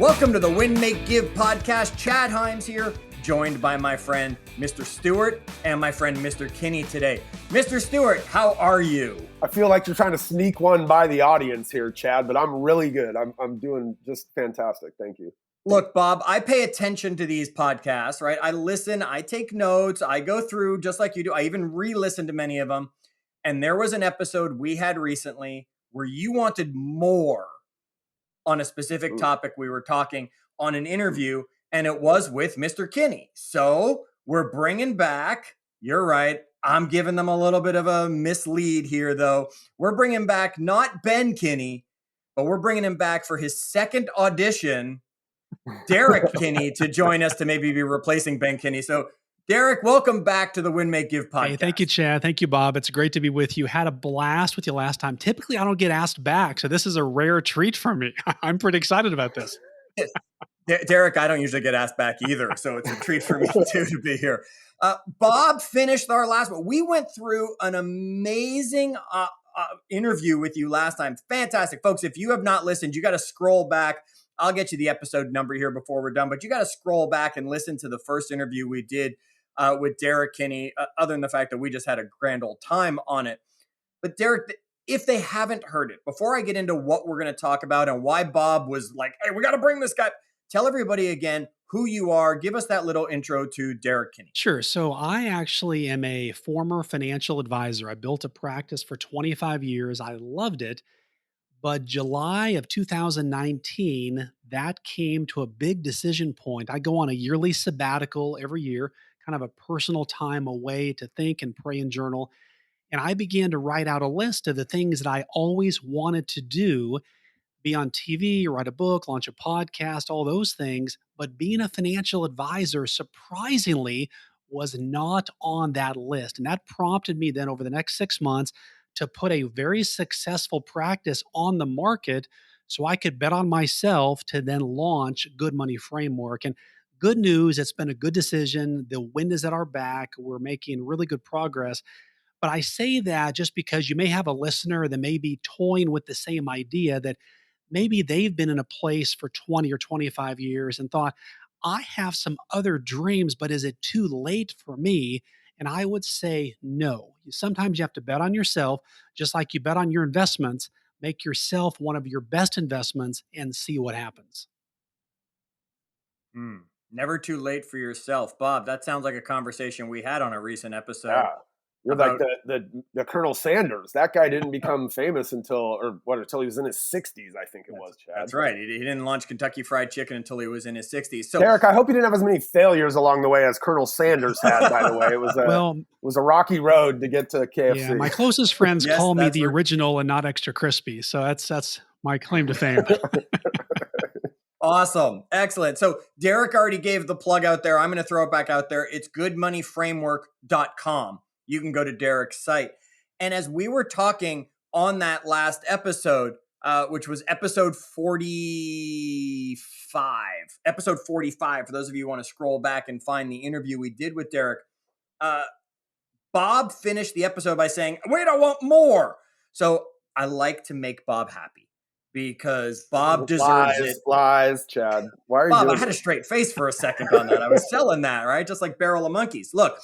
Welcome to the Win, Make, Give podcast. Chad Hyams here, joined by my friend, Mr. Stewart, and my friend, Mr. Kinney today. Mr. Stewart, how are you? I feel like you're trying to sneak one by the audience here, Chad, but I'm really good. I'm doing just fantastic. Thank you. Look, Bob, I pay attention to these podcasts, right? I listen, I take notes, I go through just like you do. I even re-listen to many of them. And there was an episode we had recently where you wanted more on a specific topic. We were talking on an interview, and it was with Mr. Kinney. So we're bringing back, you're right, I'm giving them a little bit of a mislead here, though. We're bringing back not Ben Kinney, but we're bringing him back for his second audition, Dereck Kinney, to join us to maybe be replacing Ben Kinney. So Dereck, welcome back to the Win, Make, Give podcast. Hey, thank you, Chad. Thank you, Bob. It's great to be with you. Had a blast with you last time. Typically, I don't get asked back, so this is a rare treat for me. I'm pretty excited about this. Dereck, I don't usually get asked back either, so it's a treat for me too to be here. Bob finished our last one. We went through an amazing interview with you last time. Fantastic. Folks, if you have not listened, you got to scroll back. I'll get you the episode number here before we're done, but you got to scroll back and listen to the first interview we did with Dereck Kinney, other than the fact that we just had a grand old time on it. But Dereck, if they haven't heard it, before I get into what we're going to talk about and why Bob was like, hey, we got to bring this guy, tell everybody again who you are. Give us that little intro to Dereck Kinney. Sure. So I actually am a former financial advisor. I built a practice for 25 years. I loved it. But July of 2019, that came to a big decision point. I go on a yearly sabbatical every year, kind of a personal time away to think and pray and journal. And I began to write out a list of the things that I always wanted to do, be on TV, write a book, launch a podcast, all those things. But being a financial advisor, surprisingly, was not on that list. And that prompted me then over the next 6 months to put a very successful practice on the market so I could bet on myself to then launch Good Money Framework. And good news, it's been a good decision. The wind is at our back. We're making really good progress. But I say that just because you may have a listener that may be toying with the same idea that maybe they've been in a place for 20 or 25 years and thought, I have some other dreams, but is it too late for me? And I would say no. Sometimes you have to bet on yourself, just like you bet on your investments. Make yourself one of your best investments and see what happens. Never too late for yourself. Bob, that sounds like a conversation we had on a recent episode. Yeah. You're like the Colonel Sanders. That guy didn't become famous until he was in his 60s, I think it was, Chad. That's right. He didn't launch Kentucky Fried Chicken until he was in his 60s. So, Dereck, I hope you didn't have as many failures along the way as Colonel Sanders had, by the way. It was a rocky road to get to KFC. Yeah, my closest friends call me the original and not extra crispy. So that's my claim to fame. Awesome. Excellent. So Dereck already gave the plug out there. I'm going to throw it back out there. It's goodmoneyframework.com. You can go to Dereck's site. And as we were talking on that last episode, which was episode 45, for those of you who want to scroll back and find the interview we did with Dereck, Bob finished the episode by saying, wait, I want more. So I like to make Bob happy because Bob deserves it. Lies, Chad. Why are you Bob, doing I had a straight face for a second on that. I was selling that, right? Just like Barrel of Monkeys. Look,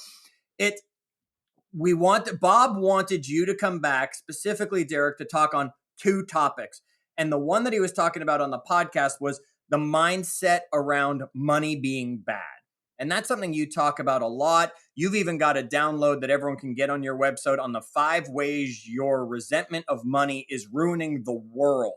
Bob wanted you to come back, specifically, Dereck, to talk on two topics. And the one that he was talking about on the podcast was the mindset around money being bad. And that's something you talk about a lot. You've even got a download that everyone can get on your website on the 5 ways your resentment of money is ruining the world.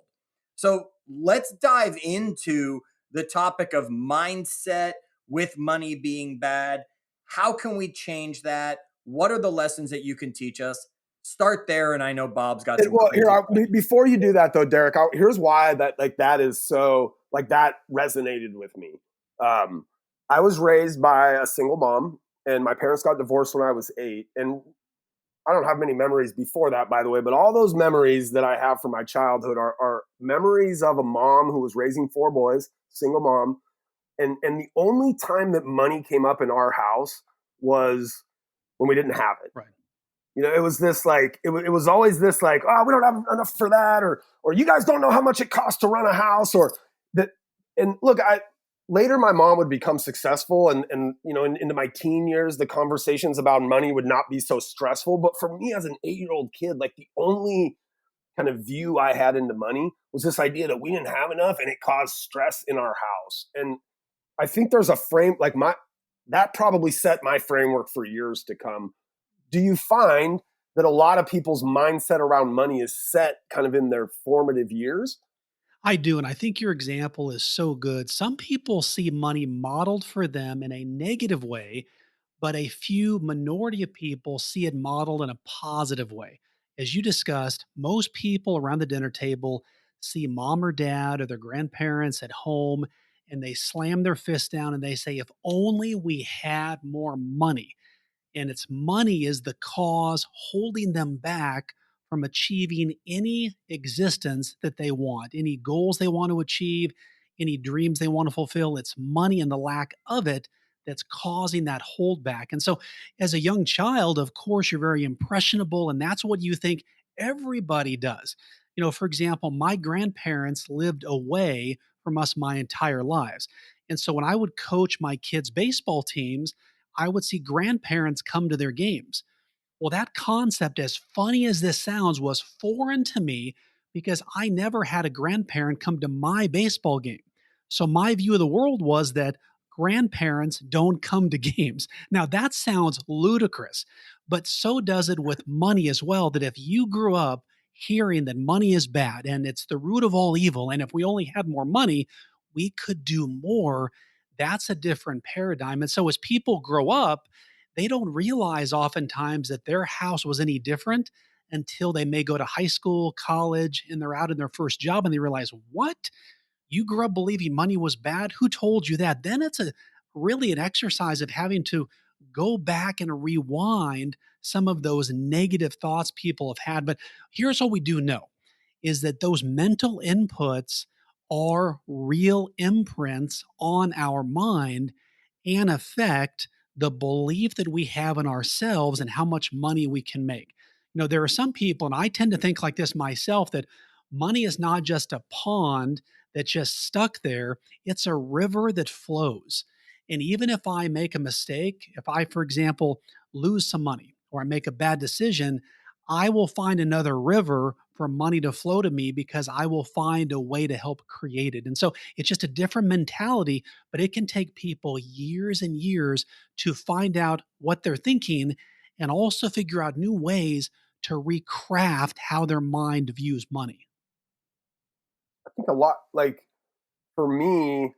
So let's dive into the topic of mindset with money being bad. How can we change that? What are the lessons that you can teach us? Start there, and I know Bob's got some. Well, before you do that, though, Dereck, here's why that is so that resonated with me. I was raised by a single mom, and my parents got divorced when I was 8. And I don't have many memories before that, by the way, but all those memories that I have from my childhood are memories of a mom who was raising 4 boys, single mom, and the only time that money came up in our house was when we didn't have it. Right. You know, it was this it was always this oh, we don't have enough for that, or you guys don't know how much it costs to run a house, or that And look, I later my mom would become successful, and into my teen years, the conversations about money would not be so stressful. But for me as an 8-year old kid, like the only kind of view I had into money was this idea that we didn't have enough and it caused stress in our house. And I think there's a frame like my that probably set my framework for years to come. Do you find that a lot of people's mindset around money is set kind of in their formative years? I do. And I think your example is so good. Some people see money modeled for them in a negative way, but a few minority of people see it modeled in a positive way. As you discussed, most people around the dinner table see mom or dad or their grandparents at home and they slam their fist down and they say, if only we had more money. And it's money is the cause holding them back from achieving any existence that they want, any goals they want to achieve, any dreams they want to fulfill. It's money and the lack of it that's causing that holdback. And so, as a young child, of course, you're very impressionable, and that's what you think everybody does. For example, my grandparents lived away from us my entire lives. And so, when I would coach my kids' baseball teams, I would see grandparents come to their games. Well, that concept, as funny as this sounds, was foreign to me because I never had a grandparent come to my baseball game. So my view of the world was that grandparents don't come to games. Now, that sounds ludicrous, but so does it with money as well. That if you grew up hearing that money is bad and it's the root of all evil, and if we only had more money, we could do more, that's a different paradigm. And so as people grow up, they don't realize oftentimes that their house was any different until they may go to high school, college, and they're out in their first job and they realize, what? You grew up believing money was bad? Who told you that? Then it's a really an exercise of having to go back and rewind some of those negative thoughts people have had. But here's what we do know is that those mental inputs are real imprints on our mind and affect the belief that we have in ourselves and how much money we can make. There are some people, and I tend to think like this myself, that money is not just a pond that's just stuck there, it's a river that flows. And even if I make a mistake, if I, for example, lose some money or I make a bad decision, I will find another river for money to flow to me because I will find a way to help create it. And so it's just a different mentality, but it can take people years and years to find out what they're thinking and also figure out new ways to recraft how their mind views money. I think a lot like for me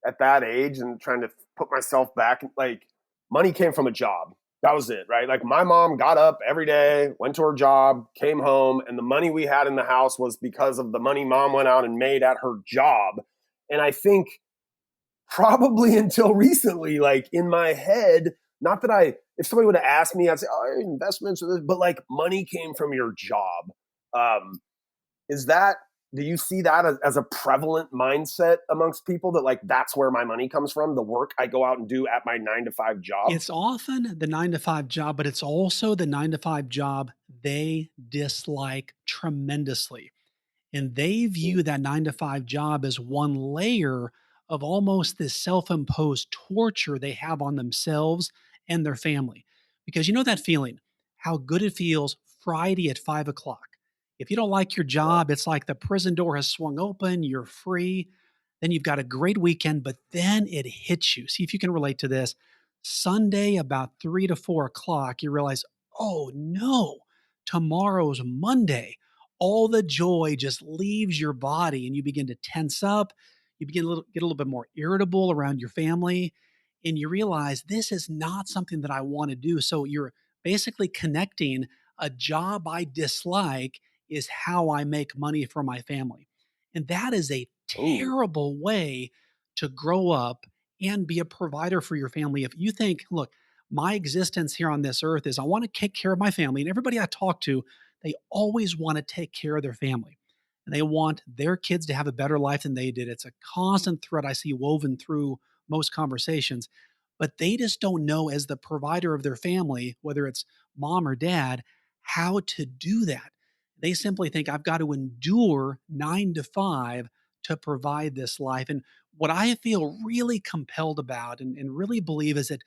at that age and trying to put myself back, like money came from a job. That was it, right? Like my mom got up every day, went to her job, came home, and the money we had in the house was because of the money mom went out and made at her job. And I think probably until recently, like in my head, not that if somebody would have asked me, I'd say, oh, investments, or this, but like money came from your job. Um, is that do you see that as a prevalent mindset amongst people that like that's where my money comes from, the work I go out and do at my 9 to 5 job? It's often the 9 to 5 job, but it's also the 9 to 5 job they dislike tremendously. And they view that 9 to 5 job as one layer of almost this self imposed torture they have on themselves and their family. Because you know that feeling, how good it feels Friday at 5 o'clock. If you don't like your Yeah. job, it's like the prison door has swung open, you're free. Then you've got a great weekend, but then it hits you. See if you can relate to this. Sunday, about 3 to 4 o'clock, you realize, oh no, tomorrow's Monday. All the joy just leaves your body and you begin to tense up. You begin to get a little bit more irritable around your family. And you realize this is not something that I want to do. So you're basically connecting a job I dislike is how I make money for my family. And that is a Ooh. terrible way to grow up and be a provider for your family. If you think, look, my existence here on this earth is I want to take care of my family, and everybody I talk to, they always want to take care of their family and they want their kids to have a better life than they did. It's a constant thread I see woven through most conversations, but they just don't know, as the provider of their family, whether it's mom or dad, how to do that. They simply think I've got to endure 9 to 5 to provide this life. And what I feel really compelled about and really believe is that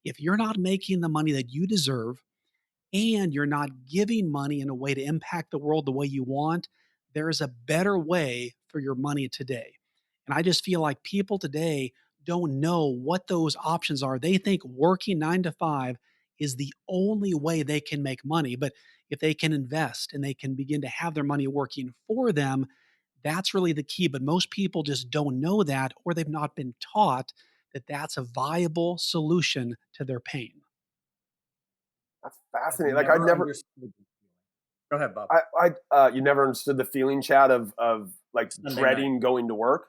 if you're not making the money that you deserve and you're not giving money in a way to impact the world the way you want, there's a better way for your money today. And I just feel like people today don't know what those options are. They think working 9 to 5 is the only way they can make money. But if they can invest and they can begin to have their money working for them, that's really the key. But most people just don't know that, or they've not been taught that that's a viable solution to their pain. That's I've fascinating. Like I'd never never, understood this feeling. Go ahead, Bob. you never understood the feeling, Chad, of like Sunday night. dreading going to work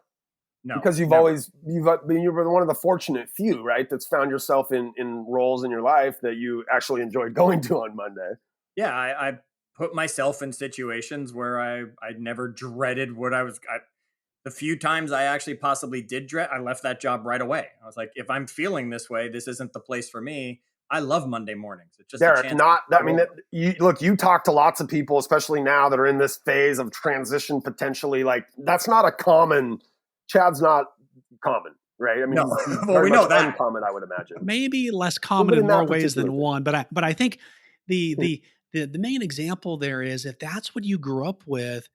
No, because never. you've been one of the fortunate few, right? That's found yourself in roles in your life that you actually enjoyed going to on Monday. Yeah, I put myself in situations where I never dreaded what the few times I actually possibly did dread, I left that job right away. I was like, if I'm feeling this way, this isn't the place for me. I love Monday mornings. It's just a Derek, chance to not I start mean, over. you talk to lots of people, especially now that are in this phase of transition potentially. Like that's not a common. Chad's not common, right? I mean, No, he's well, very we much know that. uncommon, I would imagine. Maybe less Well, common but in in more that ways particular than thing, one, but I think the hmm, the the main example there is if that's what you grew up with,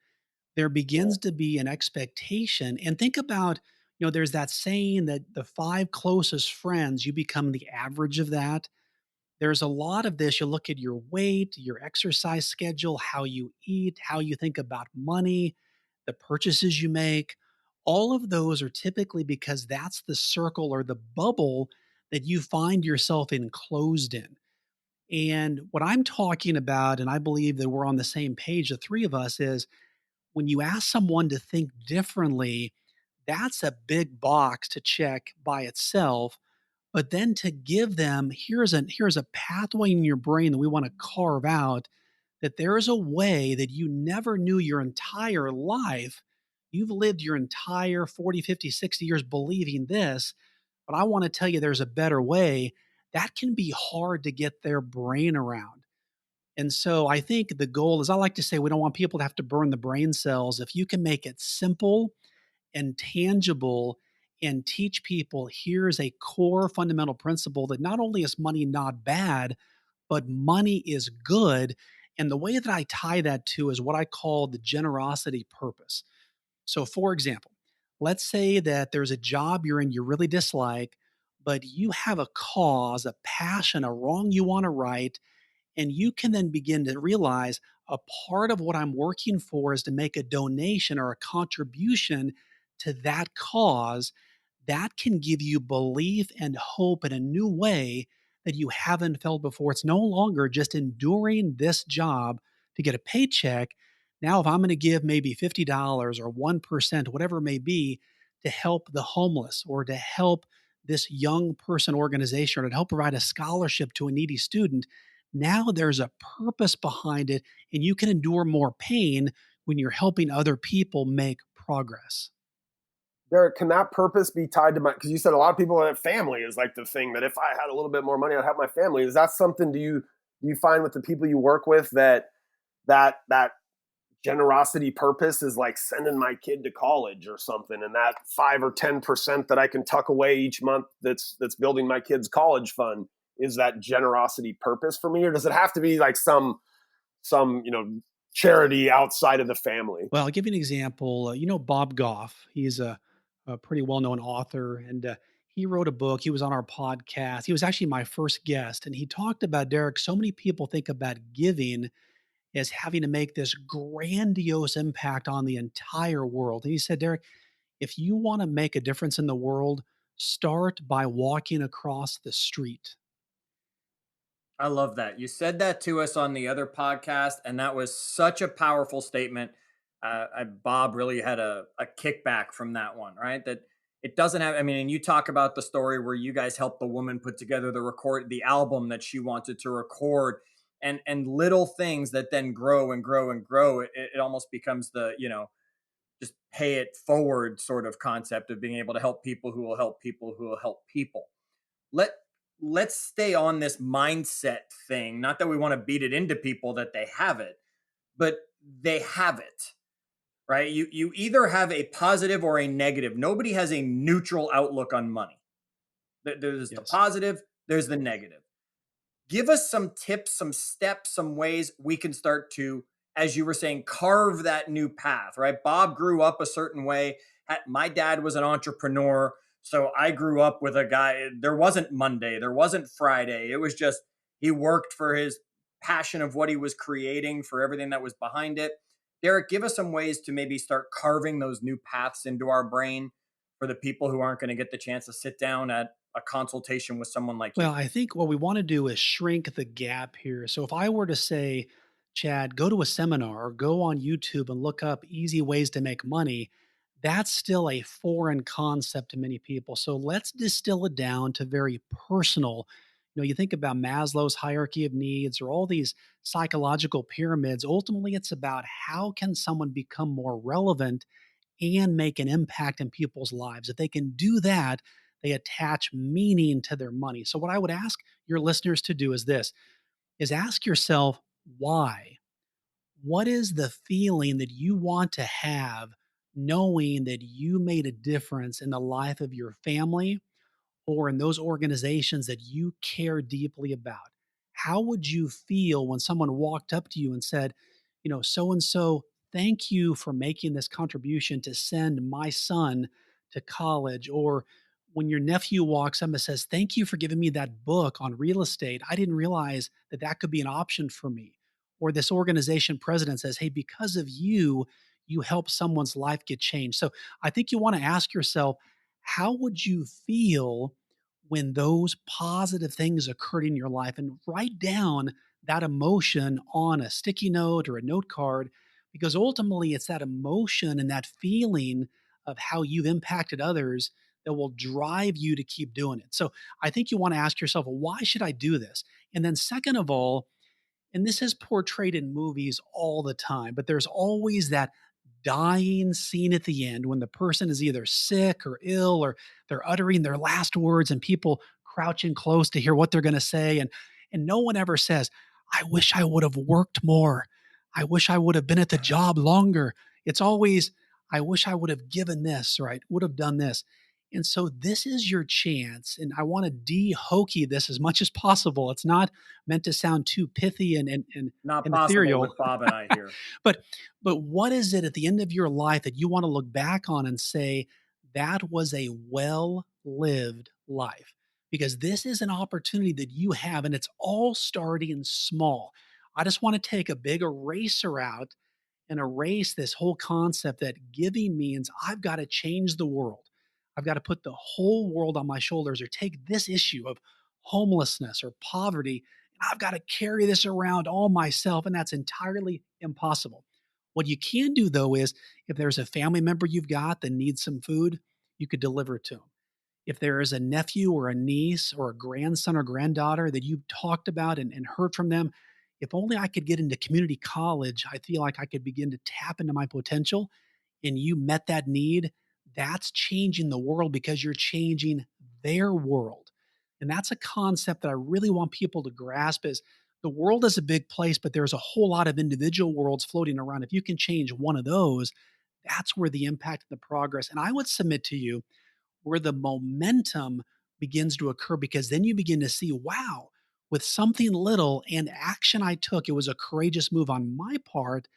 there yeah, begins to be an expectation. And think about, there's that saying that the 5 closest friends, you become the average of that. There's a lot of this. You look at your weight, your exercise schedule, how you eat, how you think about money, the purchases you make. All of those are typically because that's the circle or the bubble that you find yourself enclosed in. And what I'm talking about, and I believe that we're on the same page, the three of us, is when you ask someone to think differently, that's a big box to check by itself. But then to give them, here's a pathway in your brain that we want to carve out, that there is a way that you never knew your entire life. You've lived your entire 40, 50, 60 years believing this, but I want to tell you there's a better way. That can be hard to get their brain around. And so I think the goal is, I like to say, we don't want people to have to burn the brain cells. If you can make it simple and tangible and teach people here's a core fundamental principle that not only is money not bad, but money is good. And the way that I tie that to is what I call the generosity purpose. So, for example, let's say that there's a job you're in you really dislike, but you have a cause, a passion, a wrong you want to right, and you can then begin to realize a part of what I'm working for is to make a donation or a contribution to that cause. That can give you belief and hope in a new way that you haven't felt before. It's no longer just enduring this job to get a paycheck. Now, if I'm going to give maybe $50 or 1%, whatever it may be, to help the homeless or to help this young person organization or to help provide a scholarship to a needy student, now there's a purpose behind it, and you can endure more pain when you're helping other people make progress. Derek, can that purpose be tied to my? Because you said a lot of people that family is like the thing that if I had a little bit more money, I'd help my family. Is that something? Do you find with the people you work with that generosity purpose is like sending my kid to college or something, and that 5 or 10% that I can tuck away each month that's building my kid's college fund is that generosity purpose for me, or does it have to be like some charity outside of the family? Well, I'll give you an example. Bob Goff. He's a pretty well-known author, and he wrote a book. He was on our podcast. He was actually my first guest, and he talked about, Derek. So many people think about giving as having to make this grandiose impact on the entire world. And he said, Derek, if you want to make a difference in the world, start by walking across the street. I love that. You said that to us on the other podcast, and that was such a powerful statement. Bob really had a kickback from that one, right? That it doesn't have, I mean, and you talk about the story where you guys helped the woman put together the album that she wanted to record, and little things that then grow and grow and grow. It almost becomes just pay it forward sort of concept of being able to help people who will help people who will help people. let let's stay on this mindset thing. Not that we want to beat it into people that they have it, but they have it. right? You either have a positive or a negative. Nobody has a neutral outlook on money. There's the Yes. positive, there's the negative. Give us some tips, some steps, some ways we can start to, as you were saying, carve that new path, right? Bob grew up a certain way. My dad was an entrepreneur. So I grew up with a guy, there wasn't Monday, there wasn't Friday. It was just, he worked for his passion of what he was creating, for everything that was behind it. Derek, give us some ways to maybe start carving those new paths into our brain for the people who aren't going to get the chance to sit down at a consultation with someone like you. Well, I think what we want to do is shrink the gap here. So if I were to say, Chad, go to a seminar or go on YouTube and look up easy ways to make money, that's still a foreign concept to many people. So let's distill it down to very personal. You think about Maslow's hierarchy of needs or all these psychological pyramids. Ultimately, it's about how can someone become more relevant and make an impact in people's lives. If they can do that, they attach meaning to their money. So what I would ask your listeners to do is this is ask yourself why. What is the feeling that you want to have knowing that you made a difference in the life of your family or in those organizations that you care deeply about? How would you feel when someone walked up to you and said, so and so, thank you for making this contribution to send my son to college? Or when your nephew walks up and says, thank you for giving me that book on real estate. I didn't realize that that could be an option for me. Or this organization president says, hey, because of you, you help someone's life get changed. So I think you want to ask yourself, how would you feel when those positive things occurred in your life, and write down that emotion on a sticky note or a note card, because ultimately it's that emotion and that feeling of how you've impacted others that will drive you to keep doing it. So I think you want to ask yourself, well, why should I do this? And then, second of all, and this is portrayed in movies all the time, but there's always that dying scene at the end when the person is either sick or ill or they're uttering their last words and people crouching close to hear what they're going to say, and no one ever says, I wish I would have worked more. I wish I would have been at the job longer. It's always, I wish I would have given this, right? Would have done this. And so this is your chance. And I want to de-hokey this as much as possible. It's not meant to sound too pithy Not and possible ethereal. with Bob and I here. but but what is it at the end of your life that you want to look back on and say that was a well lived life? Because this is an opportunity that you have, and it's all starting small. I just want to take a big eraser out and erase this whole concept that giving means I've got to change the world. I've got to put the whole world on my shoulders, or take this issue of homelessness or poverty, and I've got to carry this around all myself. And that's entirely impossible. What you can do, though, is if there's a family member you've got that needs some food, you could deliver it to them. If there is a nephew or a niece or a grandson or granddaughter that you've talked about and heard from them, if only I could get into community college, I feel like I could begin to tap into my potential, and you met that need. That's changing the world because you're changing their world. And that's a concept that I really want people to grasp is the world is a big place, but there's a whole lot of individual worlds floating around. If you can change one of those, that's where the impact and the progress. And I would submit to you where the momentum begins to occur, because then you begin to see, wow, with something little and action I took, it was a courageous move on my part.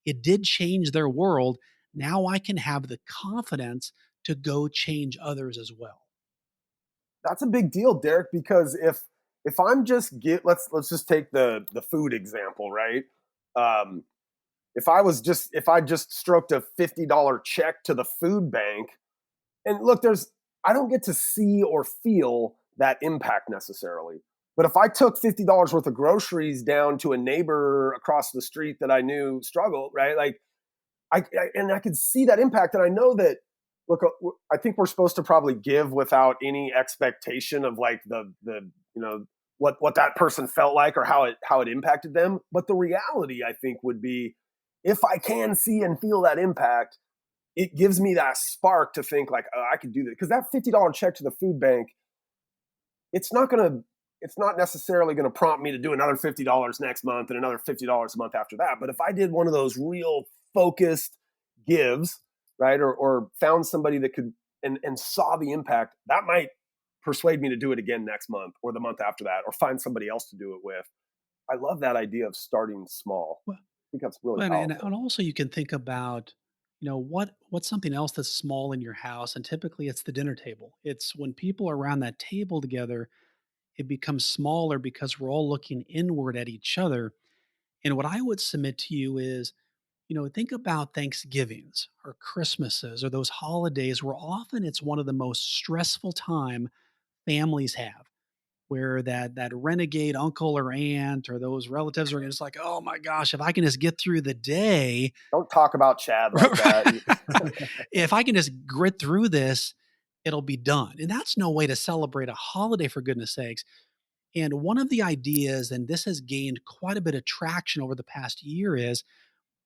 It did change their world. Now I can have the confidence to go change others as well. That's a big deal, Derek, because if I'm just get let's just take the food example, right? Um, if I just stroked a $50 check to the food bank, and look, I don't get to see or feel that impact necessarily. But if I took $50 worth of groceries down to a neighbor across the street that I knew struggled, right? Like I could see that impact, and I know that. Look, I think we're supposed to probably give without any expectation of like the what that person felt like or how it impacted them. But the reality, I think, would be if I can see and feel that impact, it gives me that spark to think like, oh, I could do that. Because that $50 check to the food bank, it's not necessarily gonna prompt me to do another $50 next month and another $50 a month after that. But if I did one of those real focused gives, right, or found somebody that could and saw the impact, that might persuade me to do it again next month or the month after that, or find somebody else to do it with. I love that idea of starting small. Well, I think that's really and powerful. also you can think about, what's something else that's small in your house, and typically it's the dinner table. It's when people are around that table together, it becomes smaller because we're all looking inward at each other. And what I would submit to you is, think about Thanksgivings or Christmases or those holidays where often it's one of the most stressful time families have, where that renegade uncle or aunt or those relatives are just like, "Oh my gosh, if I can just get through the day, Don't talk about Chad like that. if I can just grit through this, it'll be done." And that's no way to celebrate a holiday, for goodness sakes. And one of the ideas, and this has gained quite a bit of traction over the past year, is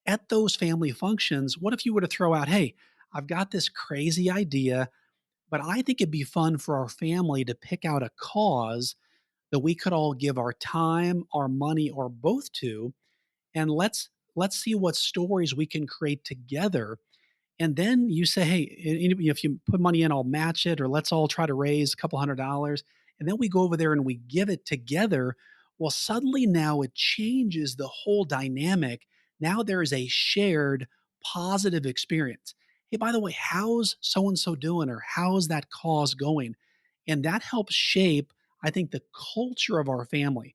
at those family functions, what if you were to throw out, "Hey, I've got this crazy idea, but I think it'd be fun for our family to pick out a cause that we could all give our time, our money, or both to, and let's see what stories we can create together." And then you say, "Hey, if you put money in, I'll match it, or let's all try to raise a couple $100." And then we go over there and we give it together. Well, suddenly now it changes the whole dynamic. Now there is a shared positive experience. "Hey, by the way, how's so and so doing?" Or "How's that cause going?" And that helps shape, I think, the culture of our family.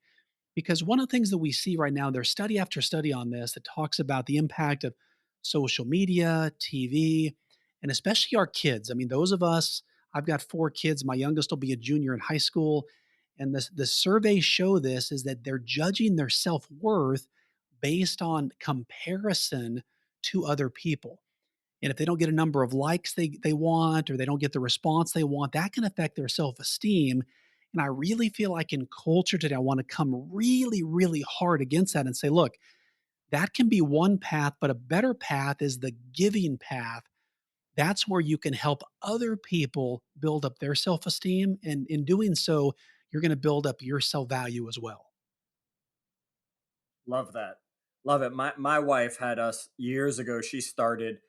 Because one of the things that we see right now, there's study after study on this that talks about the impact of social media, TV, and especially our kids. I mean, those of us, I've got 4 kids. My youngest will be a junior in high school. And the surveys show this is that they're judging their self worth based on comparison to other people. And if they don't get a number of likes they want, or they don't get the response they want, that can affect their self esteem. And I really feel like in culture today, I want to come really, really hard against that and say, look, that can be one path, but a better path is the giving path. That's where you can help other people build up their self esteem. And in doing so, you're going to build up your self value as well. Love that. Love it. My wife had us years ago. She started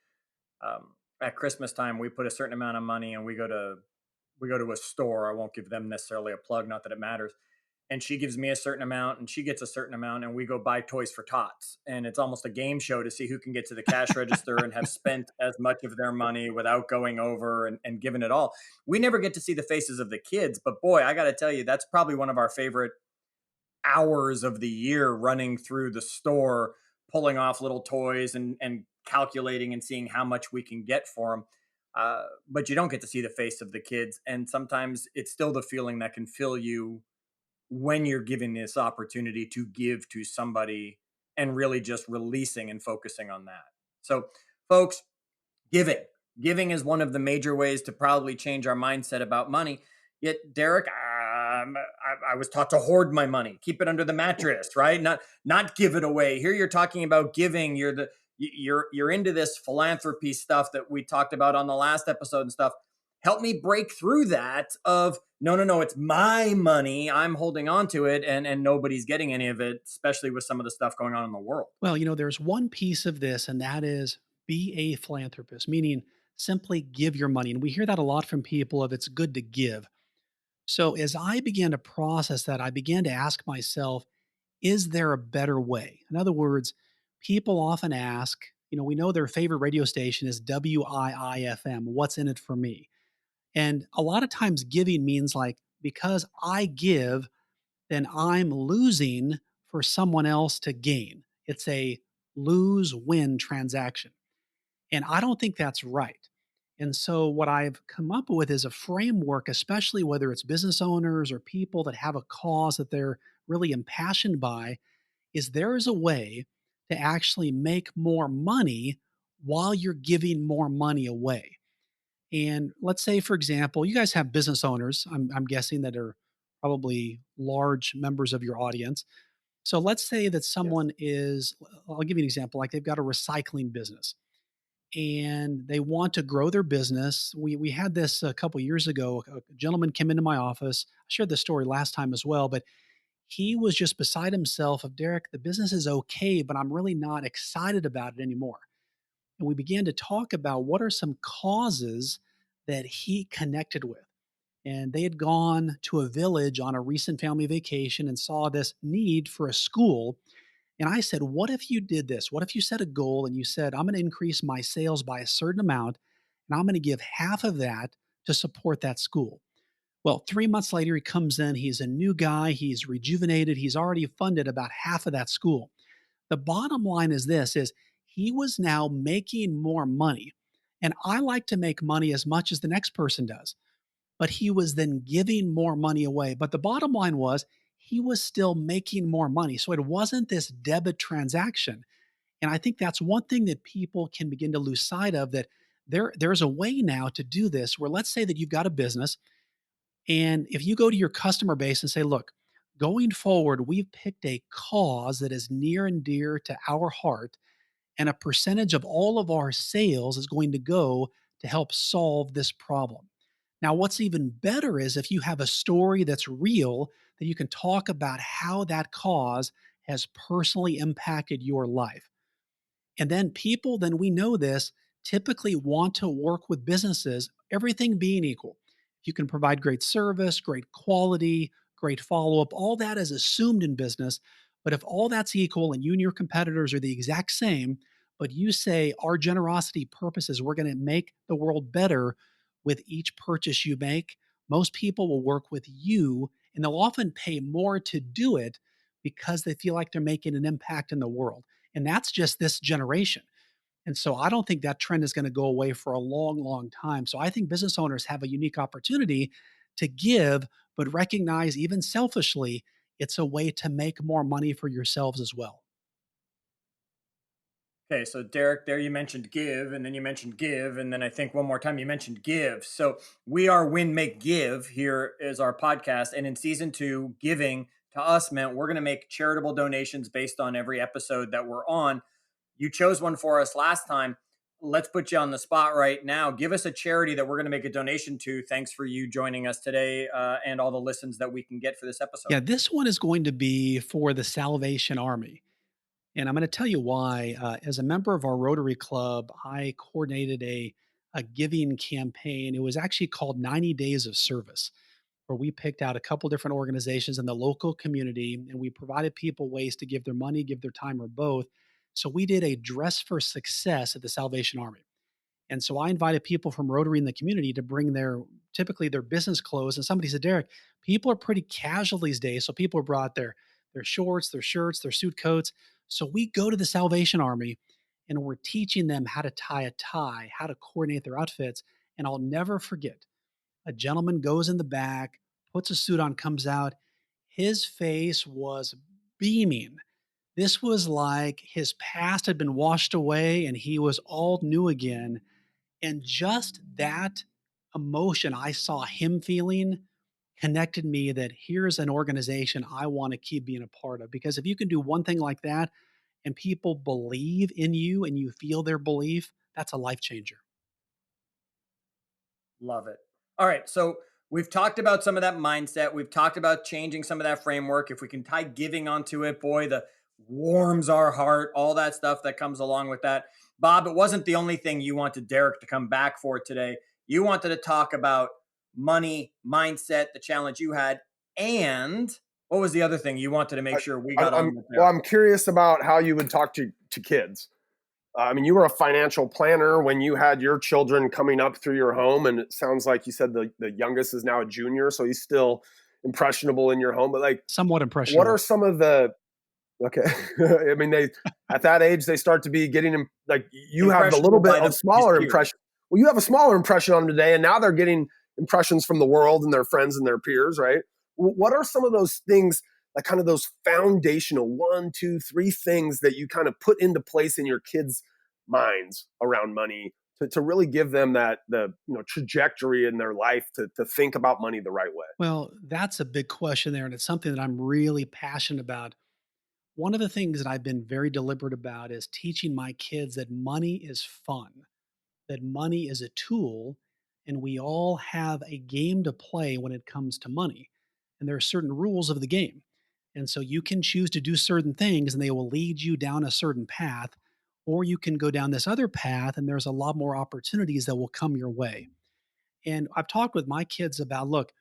at Christmas time. We put a certain amount of money, and we go to a store. I won't give them necessarily a plug, not that it matters. And she gives me a certain amount, and she gets a certain amount, and we go buy toys for tots. And it's almost a game show to see who can get to the cash register and have spent as much of their money without going over and giving it all. We never get to see the faces of the kids, but boy, I got to tell you, that's probably one of our favorite hours of the year, running through the store, pulling off little toys and calculating and seeing how much we can get for them. But you don't get to see the face of the kids. And sometimes it's still the feeling that can fill you when you're given this opportunity to give to somebody and really just releasing and focusing on that. So, folks, giving. Giving is one of the major ways to probably change our mindset about money. Yet, Derek, I was taught to hoard my money, keep it under the mattress, right? Not give it away. Here, you're talking about giving. You're into this philanthropy stuff that we talked about on the last episode and stuff. Help me break through that of no, no, no, it's my money. I'm holding on to it, and nobody's getting any of it, especially with some of the stuff going on in the world. Well, there's one piece of this, and that is be a philanthropist, meaning simply give your money. And we hear that a lot from people of it's good to give. So as I began to process that, I began to ask myself, is there a better way? In other words, people often ask, we know their favorite radio station is WIIFM. What's in it for me? And a lot of times giving means like, because I give, then I'm losing for someone else to gain. It's a lose win transaction. And I don't think that's right. And so, what I've come up with is a framework, especially whether it's business owners or people that have a cause that they're really impassioned by, is there is a way to actually make more money while you're giving more money away. And let's say, for example, you guys have business owners, I'm guessing, that are probably large members of your audience. So let's say that Yes. someone is, I'll give you an example, like they've got a recycling business and they want to grow their business. We had this a couple years ago. A gentleman came into my office. I shared this story last time as well, but he was just beside himself of, Derek, the business is okay, but I'm really not excited about it anymore. And we began to talk about what are some causes that he connected with. And they had gone to a village on a recent family vacation and saw this need for a school. And I said, what if you did this? What if you set a goal and you said, I'm going to increase my sales by a certain amount and I'm going to give half of that to support that school? Well, 3 months later, he comes in. He's a new guy. He's rejuvenated. He's already funded about half of that school. The bottom line is this is he was now making more money. And I like to make money as much as the next person does, but he was then giving more money away. But the bottom line was he was still making more money. So it wasn't this debit transaction. And I think that's one thing that people can begin to lose sight of, that there's a way now to do this where, let's say that you've got a business, and if you go to your customer base and say, look, going forward, we've picked a cause that is near and dear to our heart, and a percentage of all of our sales is going to go to help solve this problem. Now, what's even better is if you have a story that's real, that you can talk about how that cause has personally impacted your life. And then people, then we know this, typically want to work with businesses, everything being equal. If you can provide great service, great quality, great follow up, all that is assumed in business. But if all that's equal and you and your competitors are the exact same, but you say our generosity purpose is we're going to make the world better with each purchase you make, most people will work with you and they'll often pay more to do it because they feel like they're making an impact in the world. And that's just this generation. And so I don't think that trend is going to go away for a long, long time. So I think business owners have a unique opportunity to give, but recognize even selfishly, it's a way to make more money for yourselves as well. Okay, so Derek, there you mentioned give, and then you mentioned give, and then I think one more time you mentioned give. So we are Win Make Give. Here is our podcast, and in season two, giving to us meant we're going to make charitable donations based on every episode that we're on. You chose one for us last time. Let's put you on the spot right now. Give us a charity that we're going to make a donation to. Thanks for you joining us today, and all the listens that we can get for this episode. Yeah, this one is going to be for the Salvation Army. And I'm going to tell you why. As a member of our Rotary Club, I coordinated a giving campaign. It was actually called 90 Days of Service, where we picked out a couple different organizations in the local community and we provided people ways to give their money, give their time, or both. So we did a dress for success at the Salvation Army. And so I invited people from Rotary in the community to bring their typically their business clothes. And somebody said, Derek, people are pretty casual these days. So people brought their shorts, their shirts, their suit coats. So we go to the Salvation Army and we're teaching them how to tie a tie, how to coordinate their outfits. And I'll never forget, a gentleman goes in the back, puts a suit on, comes out. His face was beaming. This was like his past had been washed away and he was all new again. And just that emotion I saw him feeling connected me that here's an organization I want to keep being a part of. Because if you can do one thing like that and people believe in you and you feel their belief, that's a life changer. Love it. All right. So we've talked about some of that mindset. We've talked about changing some of that framework. If we can tie giving onto it, boy, the warms our heart, all that stuff that comes along with that. Bob, it wasn't the only thing you wanted Derek to come back for today. You wanted to talk about money, mindset, the challenge you had, and what was the other thing you wanted to make sure we got on with well, there? I'm curious about how you would talk to kids. I mean, you were a financial planner when you had your children coming up through your home, and it sounds like you said the youngest is now a junior, so he's still impressionable in your home. But like, Somewhat what are impressionable. some of the okay? I mean, they at that age they start to be getting like you have the little Impressionable bit by of his smaller peers. impression. Well, you have a smaller impression on them today, and now they're getting impressions from the world and their friends and their peers, right? What are some of those things, like kind of those foundational one, two, three things that you kind of put into place in your kids' minds around money to really give them that the trajectory in their life to think about money the right way? Well, that's a big question there. And it's something that I'm really passionate about. One of the things that I've been very deliberate about is teaching my kids that money is fun, that money is a tool, and we all have a game to play when it comes to money. And there are certain rules of the game. And so you can choose to do certain things and they will lead you down a certain path, or you can go down this other path and there's a lot more opportunities that will come your way. And I've talked with my kids about, look,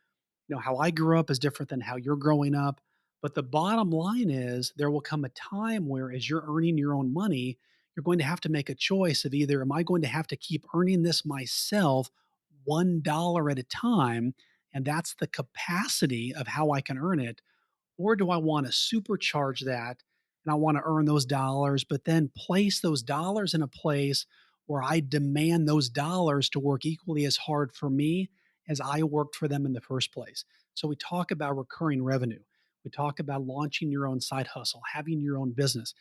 how I grew up is different than how you're growing up. But the bottom line is there will come a time where as you're earning your own money, you're going to have to make a choice of either am I going to have to keep earning this myself $1 at a time, and that's the capacity of how I can earn it, or do I want to supercharge that and I want to earn those dollars, but then place those dollars in a place where I demand those dollars to work equally as hard for me as I worked for them in the first place? So we talk about recurring revenue. We talk about launching your own side hustle, having your own business.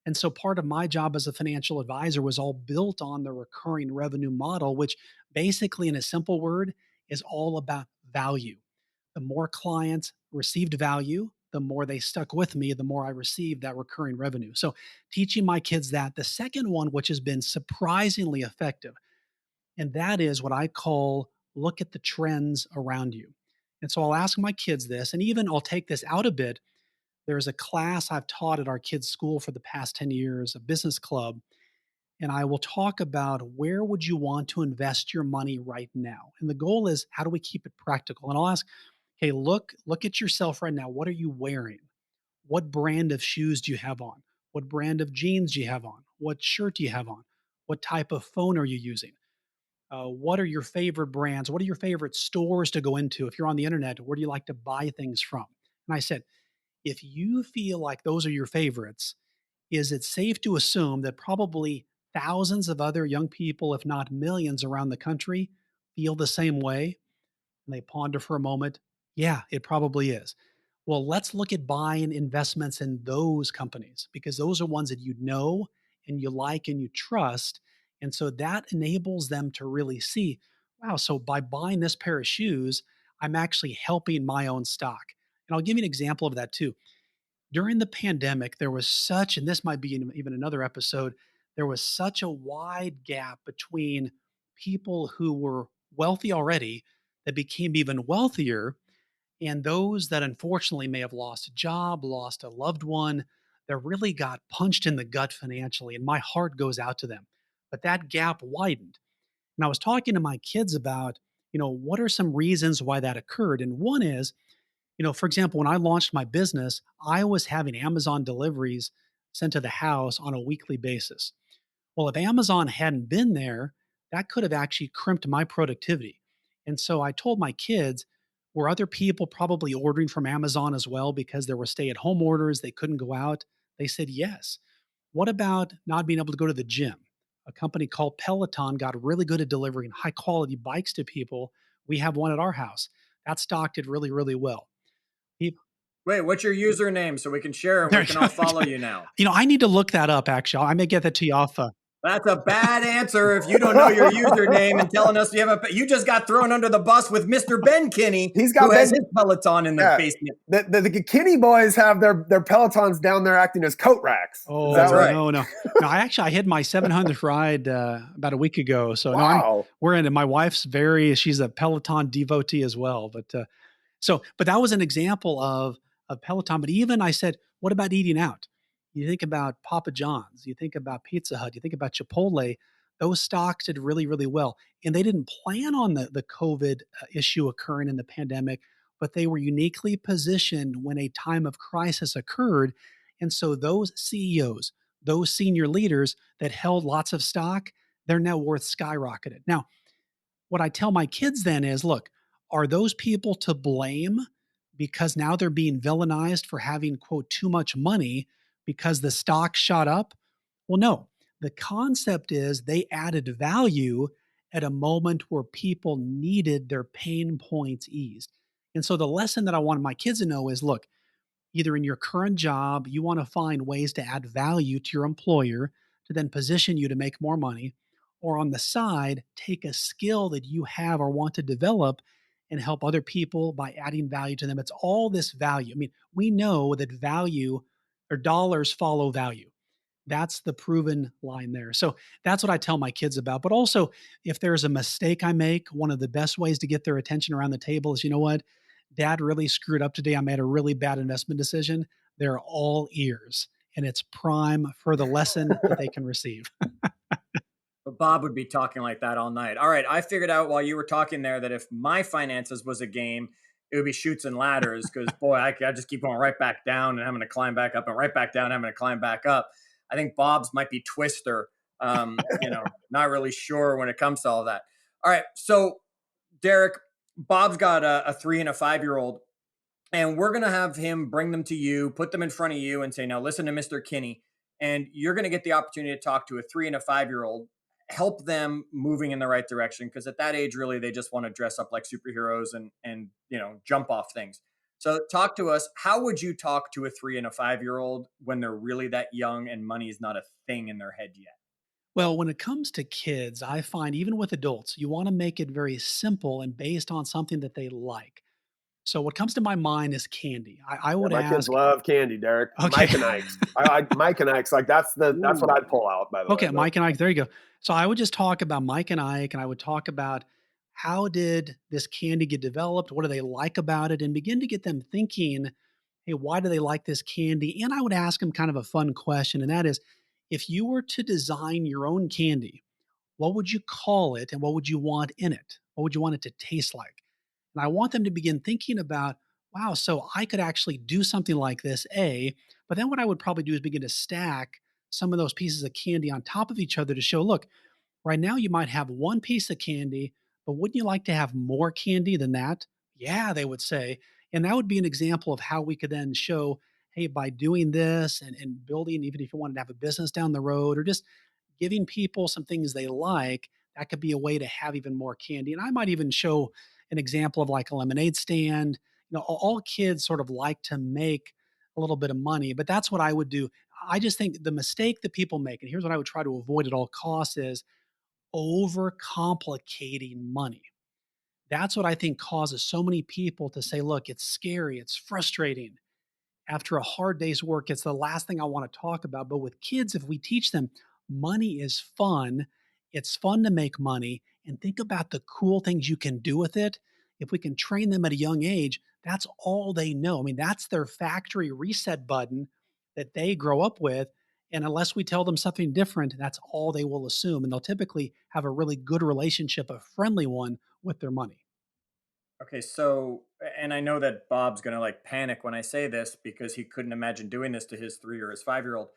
And so part of my job as a financial advisor was all built on the recurring revenue model, which basically, in a simple word, is all about value. The more clients received value, the more they stuck with me, the more I received that recurring revenue. So teaching my kids that. The second one, which has been surprisingly effective, and that is what I call look at the trends around you. And so I'll ask my kids this, and even I'll take this out a bit. There's a class I've taught at our kids' school for the past 10 years, a business club, and I will talk about where would you want to invest your money right now? And the goal is how do we keep it practical? And I'll ask, hey, look at yourself right now. What are you wearing? What brand of shoes do you have on? What brand of jeans do you have on? What shirt do you have on? What type of phone are you using? What are your favorite brands? What are your favorite stores to go into? If you're on the internet, where do you like to buy things from? And I said, if you feel like those are your favorites, is it safe to assume that probably thousands of other young people, if not millions around the country, feel the same way? And they ponder for a moment. Yeah, it probably is. Well, let's look at buying investments in those companies because those are ones that you know and you like and you trust. And so that enables them to really see, wow, so by buying this pair of shoes, I'm actually helping my own stock. And I'll give you an example of that too. During the pandemic, there was such, and this might be even another episode, there was such a wide gap between people who were wealthy already that became even wealthier and those that unfortunately may have lost a job, lost a loved one, that really got punched in the gut financially. And my heart goes out to them. But that gap widened. And I was talking to my kids about, what are some reasons why that occurred? And one is, for example, when I launched my business, I was having Amazon deliveries sent to the house on a weekly basis. Well, if Amazon hadn't been there, that could have actually crimped my productivity. And so I told my kids, were other people probably ordering from Amazon as well because there were stay at home orders? They couldn't go out. They said yes. What about not being able to go to the gym? A company called Peloton got really good at delivering high quality bikes to people. We have one at our house. That stock did really, really well. Wait, what's your username so we can share and There we can all follow you now? I need to look that up, actually. I may get that to you off. That's a bad answer if you don't know your username and telling us you just got thrown under the bus with Mr. Ben Kinney, He's got who has his Peloton in the basement. The Kinney boys have their Pelotons down there acting as coat racks. Oh, that's right. No. I hit my 700th ride about a week ago. So wow. We're in it. My wife's she's a Peloton devotee as well. But that was an example of Peloton. But even I said, what about eating out? You think about Papa John's, you think about Pizza Hut, you think about Chipotle, those stocks did really, really well. And they didn't plan on the COVID issue occurring in the pandemic, but they were uniquely positioned when a time of crisis occurred. And so those CEOs, those senior leaders that held lots of stock, their net worth skyrocketed. Now, what I tell my kids then is, look, are those people to blame because now they're being villainized for having, quote, too much money because the stock shot up? Well, no. The concept is they added value at a moment where people needed their pain points eased. And so the lesson that I want my kids to know is, look, either in your current job, you want to find ways to add value to your employer to then position you to make more money, or on the side, take a skill that you have or want to develop and help other people by adding value to them. It's all this value. I mean, we know that value or dollars follow value. That's the proven line there. So that's what I tell my kids about. But also, if there's a mistake I make, one of the best ways to get their attention around the table is, you know what? Dad really screwed up today. I made a really bad investment decision. They're all ears. and it's prime for the lesson that they can receive. But Bob would be talking like that all night. All right, I figured out while you were talking there that if my finances was a game, it would be shoots and ladders because boy, I just keep going right back down and having to climb back up and right back down, and having to climb back up. I think Bob's might be Twister. Not really sure when it comes to all that. All right, so Derek, Bob's got a 3 and a 5 year old, and we're going to have him bring them to you, put them in front of you, and say, now listen to Mr. Kinney. And you're going to get the opportunity to talk to a 3 and a 5 year old, help them moving in the right direction. Because at that age, really, they just want to dress up like superheroes and jump off things. So talk to us. How would you talk to a 3 and a 5 year old when they're really that young and money is not a thing in their head yet? Well, when it comes to kids, I find even with adults, you want to make it very simple and based on something that they like. So what comes to my mind is candy. I Yeah, would my kids ask, love candy, Derek. okay, Mike and Ike's. I Mike and Ike's. Like that's what Ooh. I'd pull out, by the way. okay, But Mike and Ike, there you go. So I would just talk about Mike and Ike, and I would talk about how did this candy get developed? What do they like about it? And begin to get them thinking, hey, why do they like this candy? And I would ask them kind of a fun question, and that is, if you were to design your own candy, what would you call it and what would you want in it? What would you want it to taste like? And I want them to begin thinking about, wow, so I could actually do something like this, A. But then what I would probably do is begin to stack some of those pieces of candy on top of each other to show, look, right now you might have one piece of candy, but wouldn't you like to have more candy than that? Yeah, they would say. And that would be an example of how we could then show, hey, by doing this and building, even if you wanted to have a business down the road or just giving people some things they like, that could be a way to have even more candy. And I might even show an example of like a lemonade stand. All kids sort of like to make a little bit of money, but that's what I would do. I just think the mistake that people make, and here's what I would try to avoid at all costs, is overcomplicating money. That's what I think causes so many people to say, look, it's scary, it's frustrating. After a hard day's work, it's the last thing I want to talk about. But with kids, if we teach them money is fun, it's fun to make money, and think about the cool things you can do with it. If we can train them at a young age, that's all they know. I mean, that's their factory reset button that they grow up with. And unless we tell them something different, that's all they will assume. And they'll typically have a really good relationship, a friendly one with their money. Okay, so and I know that Bob's gonna like panic when I say this because he couldn't imagine doing this to his 3 or his 5 year old.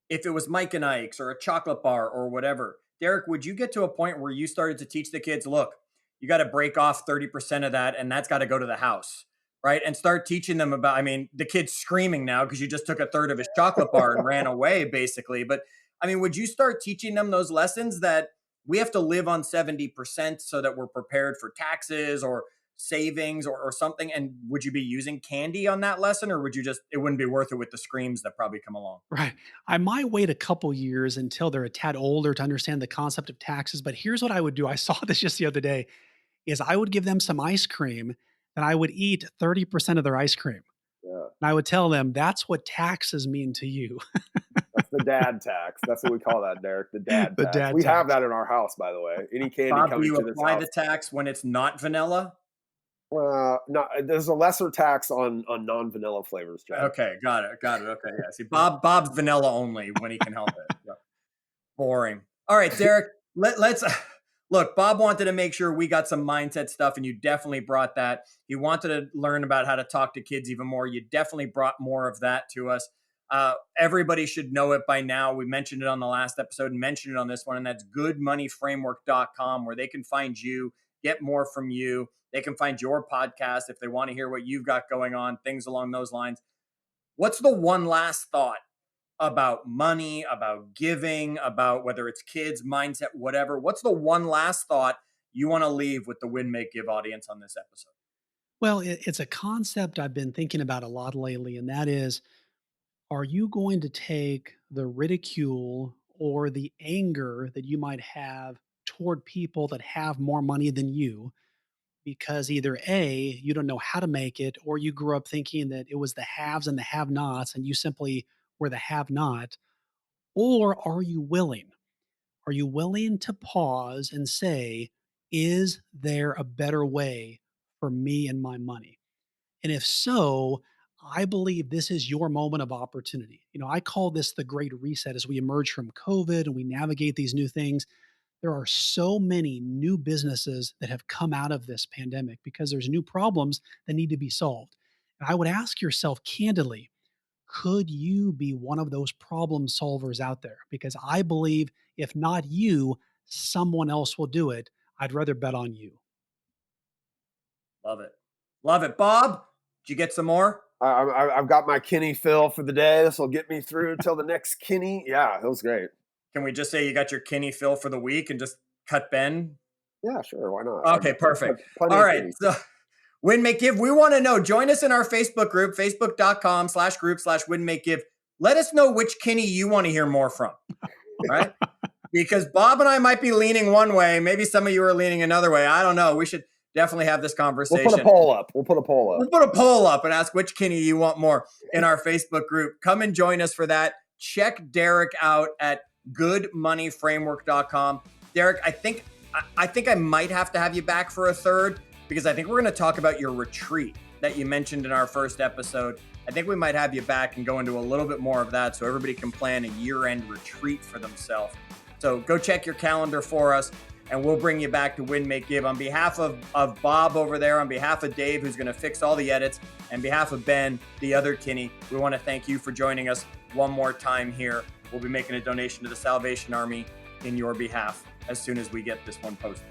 If it was Mike and Ike's or a chocolate bar or whatever, Derek, would you get to a point where you started to teach the kids, look, you got to break off 30% of that and that's got to go to the house, right? And start teaching them about, I mean, the kid's screaming now because you just took a third of his chocolate bar and ran away, basically. But I mean, would you start teaching them those lessons that we have to live on 70% so that we're prepared for taxes or savings or something? And would you be using candy on that lesson or would you just, it wouldn't be worth it with the screams that probably come along? Right. I might wait a couple years until they're a tad older to understand the concept of taxes, but here's what I would do. I saw this just the other day is I would give them some ice cream and I would eat 30% of their ice cream. yeah, And I would tell them that's what taxes mean to you. that's the dad tax. That's what we call that, Derek. The dad The tax. dad We have tax. that in our house, by the way. Any candy Bob, do coming you to this apply the house. tax when it's not vanilla? No, there's a lesser tax on non-vanilla flavors, Chad. Okay, got it, got it. Okay, yeah. See, Bob's vanilla only when he can help it. Yeah. Boring. All right, Derek. Let's look. Bob wanted to make sure we got some mindset stuff, and you definitely brought that. He wanted to learn about how to talk to kids even more. You definitely brought more of that to us. Everybody should know it by now. We mentioned it on the last episode and mentioned it on this one, and that's goodmoneyframework.com, where they can find you, get more from you. They can find your podcast if they want to hear what you've got going on, things along those lines. What's the one last thought about money, about giving, about whether it's kids, mindset, whatever? What's the one last thought you want to leave with the Win Make Give audience on this episode? Well, it's a concept I've been thinking about a lot lately, and that is, are you going to take the ridicule or the anger that you might have toward people that have more money than you because either A, you don't know how to make it, or you grew up thinking that it was the haves and the have nots and you simply were the have not? Or are you willing? Are you willing to pause and say, is there a better way for me and my money? And if so, I believe this is your moment of opportunity. I call this the great reset as we emerge from COVID and we navigate these new things. There are so many new businesses that have come out of this pandemic because there's new problems that need to be solved. And I would ask yourself candidly, could you be one of those problem solvers out there? Because I believe if not you, someone else will do it. I'd rather bet on you. Love it. Love it. Bob, did you get some more? I've got my Kinney fill for the day. This will get me through till the next Kinney. Yeah, it was great. Can we just say you got your Kinney fill for the week and just cut Ben? Yeah, sure. Why not? Okay, perfect. All right. So Win, Make, Give. We want to know. Join us in our Facebook group, facebook.com/group/Win, Make, Give. Let us know which Kinney you want to hear more from, right? Because Bob and I might be leaning one way. Maybe some of you are leaning another way. I don't know. We should definitely have this conversation. We'll put a poll up. We'll put a poll up and ask which Kinney you want more in our Facebook group. Come and join us for that. Check Dereck out at goodmoneyframework.com. Dereck, I think I might have to have you back for a third because I think we're going to talk about your retreat that you mentioned in our first episode. I think we might have you back and go into a little bit more of that so everybody can plan a year-end retreat for themselves. So go check your calendar for us, and we'll bring you back to Win, Make, Give. On behalf of Bob over there, on behalf of Dave, who's going to fix all the edits, and behalf of Ben, the other Kinney, we want to thank you for joining us one more time here. We'll be making a donation to the Salvation Army in your behalf as soon as we get this one posted.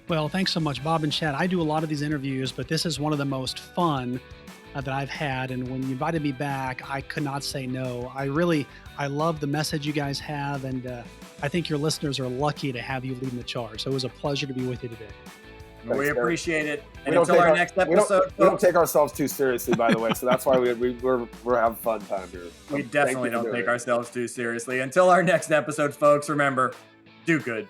Well, thanks so much, Bob and Chad. I do a lot of these interviews, but this is one of the most fun that I've had. And when you invited me back, I could not say no. I love the message you guys have. And I think your listeners are lucky to have you leading the charge. So it was a pleasure to be with you today. Thanks, we appreciate it. And until our next episode. We don't take ourselves too seriously, by the way. So that's why we're having fun time here. We definitely don't take ourselves too seriously. Until our next episode, folks, remember, do good.